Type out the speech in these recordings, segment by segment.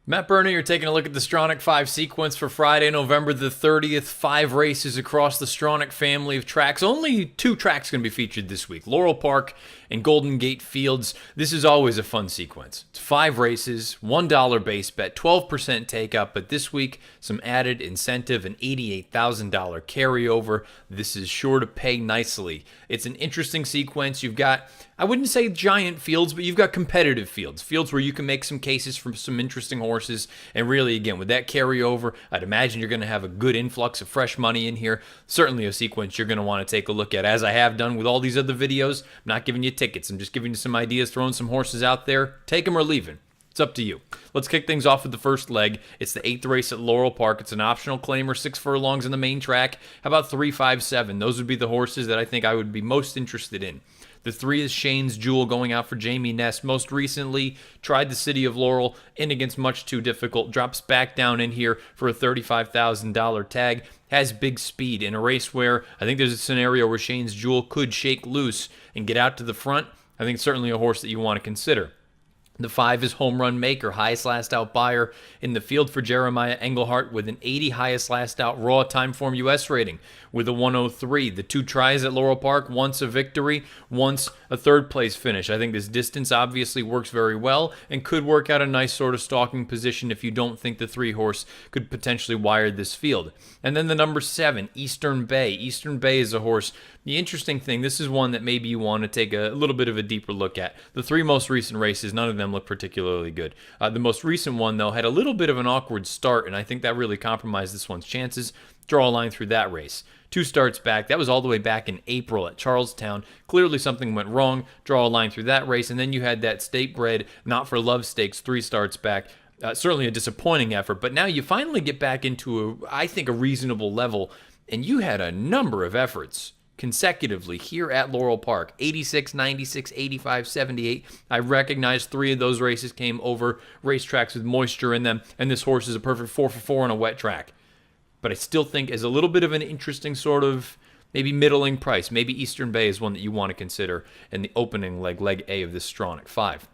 Matt Berner, you're taking a look at the Stronach 5 sequence for Friday, November the 30th. 5 races across the Stronach family of tracks. Only 2 tracks going to be featured this week, Laurel Park and Golden Gate Fields. This is always a fun sequence. It's 5 races, $1 base bet, 12% take up, but this week, some added incentive, an $88,000 carryover. This is sure to pay nicely. It's an interesting sequence. You've got, I wouldn't say giant fields, but you've got competitive fields. Fields where you can make some cases for some interesting horses. And really, again, with that carryover, I'd imagine you're going to have a good influx of fresh money in here. Certainly a sequence you're going to want to take a look at, as I have done with all these other videos. I'm not giving you tickets. I'm just giving you some ideas, throwing some horses out there. Take them or leave them. It's up to you. Let's kick things off with the first leg. It's the 8th race at Laurel Park. It's an optional claimer, 6 furlongs in the main track. How about 3, 5, 7? Those would be the horses that I think I would be most interested in. The 3 is Shane's Jewel, going out for Jamie Ness. Most recently, tried the City of Laurel in against Much Too Difficult. Drops back down in here for a $35,000 tag. Has big speed in a race where I think there's a scenario where Shane's Jewel could shake loose and get out to the front. I think certainly a horse that you want to consider. The 5 is Home Run Maker, highest last out buyer in the field for Jeremiah Engelhart with an 80 highest last out raw time form US rating with a 103. The 2 tries at Laurel Park, once a victory, once a 3rd place finish. I think this distance obviously works very well and could work out a nice sort of stalking position if you don't think the 3 horse could potentially wire this field. And then the number 7, Eastern Bay. Eastern Bay is a horse. The interesting thing, this is one that maybe you want to take a little bit of a deeper look at. The 3 most recent races, none of them look particularly good. The most recent one, though, had a little bit of an awkward start, and I think that really compromised this one's chances. Draw a line through that race. 2 starts back. That was all the way back in April at Charlestown. Clearly something went wrong. Draw a line through that race, and then you had that state bred, not for love stakes, 3 starts back. Certainly a disappointing effort, but now you finally get back into, I think, a reasonable level, and you had a number of efforts consecutively here at Laurel Park. 86, 96, 85, 78. I recognize 3 of those races came over racetracks with moisture in them, and this horse is a perfect 4 for 4 on a wet track. But I still think as a little bit of an interesting sort of maybe middling price, maybe Eastern Bay is one that you want to consider in the opening leg, leg A of this Stronach 5.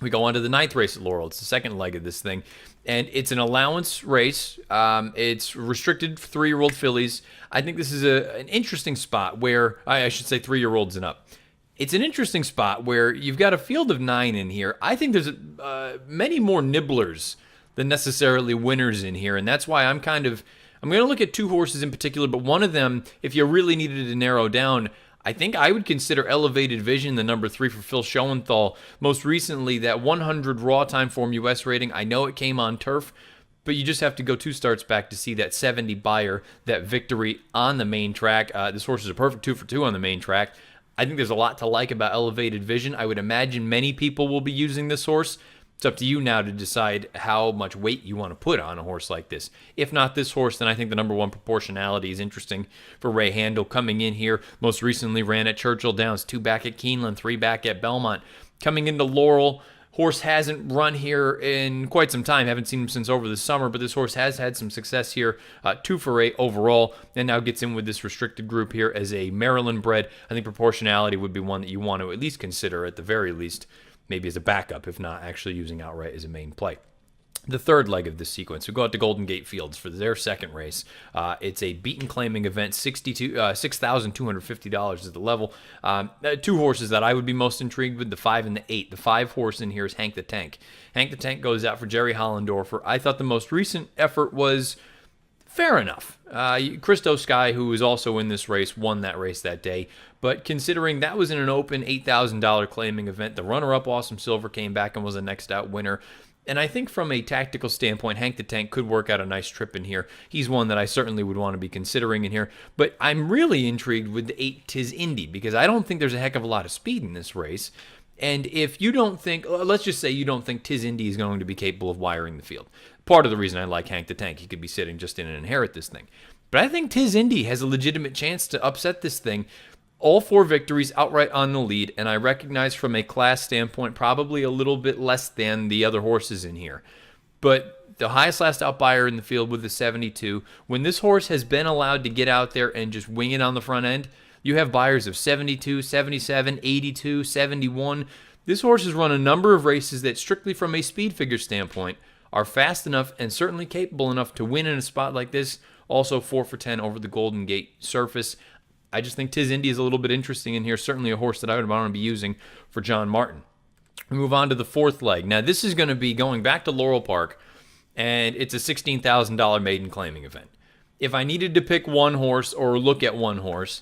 We go on to the 9th race at Laurel. It's the 2nd leg of this thing, and it's an allowance race. It's restricted for 3-year-old fillies. I think this is an interesting spot where, I should say 3-year-olds and up. It's an interesting spot where you've got a field of 9 in here. I think there's many more nibblers than necessarily winners in here, and that's why I'm going to look at 2 horses in particular, but one of them, if you really needed to narrow down, I think I would consider Elevated Vision, the number 3 for Phil Schoenthal. Most recently, that 100 raw time form US rating. I know it came on turf, but you just have to go 2 starts back to see that 70 buyer, that victory on the main track. This horse is a perfect 2 for 2 on the main track. I think there's a lot to like about Elevated Vision. I would imagine many people will be using this horse. It's up to you now to decide how much weight you want to put on a horse like this. If not this horse, then I think the number 1 proportionality is interesting for Ray Handel, coming in here. Most recently ran at Churchill Downs, 2 back at Keeneland, 3 back at Belmont. Coming into Laurel, horse hasn't run here in quite some time. Haven't seen him since over the summer, but this horse has had some success here. 2 for 8 overall, and now gets in with this restricted group here as a Maryland bred. I think proportionality would be one that you want to at least consider, at the very least, maybe as a backup, if not actually using outright as a main play. The 3rd leg of this sequence, we go out to Golden Gate Fields for their 2nd race. It's a beaten claiming event, $6,250 is the level. 2 horses that I would be most intrigued with, the 5 and the 8. The 5 horse in here is Hank the Tank. Hank the Tank goes out for Jerry Hollendorfer. I thought the most recent effort was fair enough. Christo Sky, who was also in this race, won that race that day. But considering that was in an open $8,000 claiming event, the runner-up Awesome Silver came back and was a next out winner. And I think from a tactical standpoint, Hank the Tank could work out a nice trip in here. He's one that I certainly would want to be considering in here. But I'm really intrigued with the 8 Tiz Indy, because I don't think there's a heck of a lot of speed in this race. And if you don't think, let's just say you don't think Tiz Indy is going to be capable of wiring the field. Part of the reason I like Hank the Tank, he could be sitting just in and inherit this thing. But I think Tiz Indy has a legitimate chance to upset this thing. All 4 victories outright on the lead, and I recognize from a class standpoint probably a little bit less than the other horses in here. But the highest last out buyer in the field with the 72, when this horse has been allowed to get out there and just wing it on the front end, you have buyers of 72, 77, 82, 71. This horse has run a number of races that, strictly from a speed figure standpoint, are fast enough and certainly capable enough to win in a spot like this. Also 4 for 10 over the Golden Gate surface. I just think Tiz Indy is a little bit interesting in here. Certainly a horse that I would want to be using for John Martin. We move on to the fourth leg. Now, this is going to be going back to Laurel Park, and it's a $16,000 maiden claiming event. If I needed to pick one horse or look at one horse,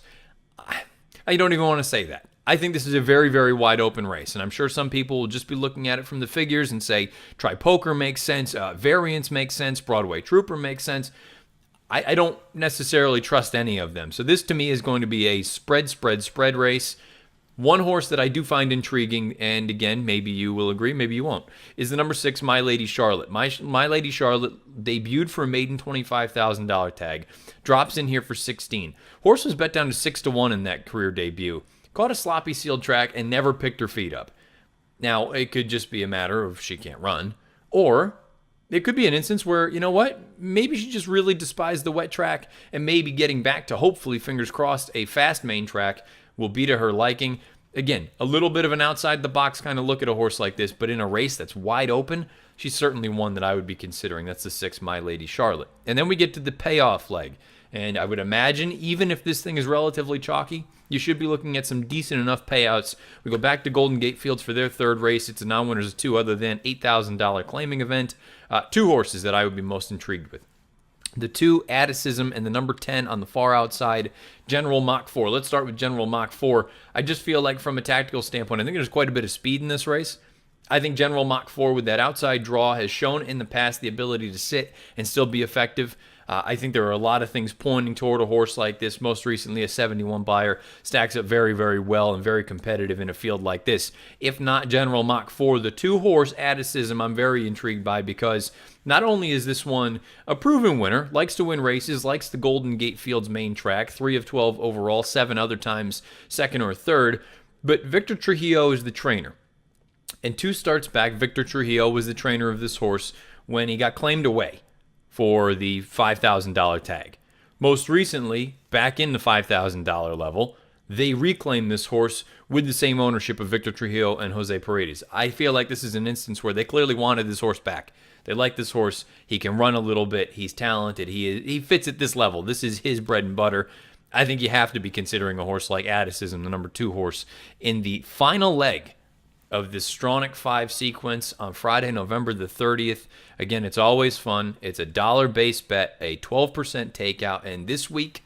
I don't even want to say that. I think this is a very, very wide open race, and I'm sure some people will just be looking at it from the figures and say Try Poker makes sense, Variance makes sense, Broadway Trooper makes sense. I don't necessarily trust any of them. So this to me is going to be a spread race. One horse that I do find intriguing, and again, maybe you will agree, maybe you won't, is the number 6, My Lady Charlotte. My Lady Charlotte debuted for a maiden $25,000 tag, drops in here for 16. Horse was bet down to 6-1 in that career debut. Caught a sloppy sealed track and never picked her feet up. Now, it could just be a matter of she can't run, or it could be an instance where, you know what, maybe she just really despised the wet track, and maybe getting back to, hopefully, fingers crossed, a fast main track will be to her liking. Again, a little bit of an outside-the-box kind of look at a horse like this, but in a race that's wide open, she's certainly one that I would be considering. That's the 6, My Lady Charlotte. And then we get to the payoff leg. And I would imagine, even if this thing is relatively chalky, you should be looking at some decent enough payouts. We go back to Golden Gate Fields for their third race. It's a non-winners of 2 other than $8,000 claiming event. 2 horses that I would be most intrigued with. The 2, Atticism, and the number 10 on the far outside, General Mach 4. Let's start with General Mach 4. I just feel like from a tactical standpoint, I think there's quite a bit of speed in this race. I think General Mach 4 with that outside draw has shown in the past the ability to sit and still be effective. I think there are a lot of things pointing toward a horse like this. Most recently, a 71 buyer stacks up very, very well and very competitive in a field like this. If not General Mach 4, the 2-horse Atticism I'm very intrigued by, because not only is this one a proven winner, likes to win races, likes the Golden Gate Fields main track, 3 of 12 overall, 7 other times second or third, but Victor Trujillo is the trainer. And 2 starts back, Victor Trujillo was the trainer of this horse when he got claimed away for the $5,000 tag. Most recently, back in the $5,000 level, they reclaimed this horse with the same ownership of Victor Trujillo and Jose Paredes. I feel like this is an instance where they clearly wanted this horse back. They like this horse. He can run a little bit. He's talented. He fits at this level. This is his bread and butter. I think you have to be considering a horse like Atticism, the number 2 horse, in the final leg of this Stronach 5 sequence on Friday, November the 30th. Again, it's always fun. It's a $1 base bet, a 12% takeout, and this week,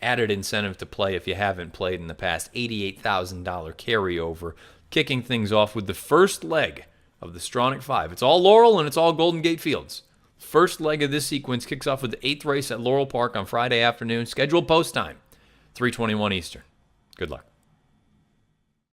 added incentive to play if you haven't played in the past, $88,000 carryover, kicking things off with the first leg of the Stronach 5. It's all Laurel and it's all Golden Gate Fields. First leg of this sequence kicks off with the 8th race at Laurel Park on Friday afternoon. Scheduled post time, 3:21 Eastern. Good luck.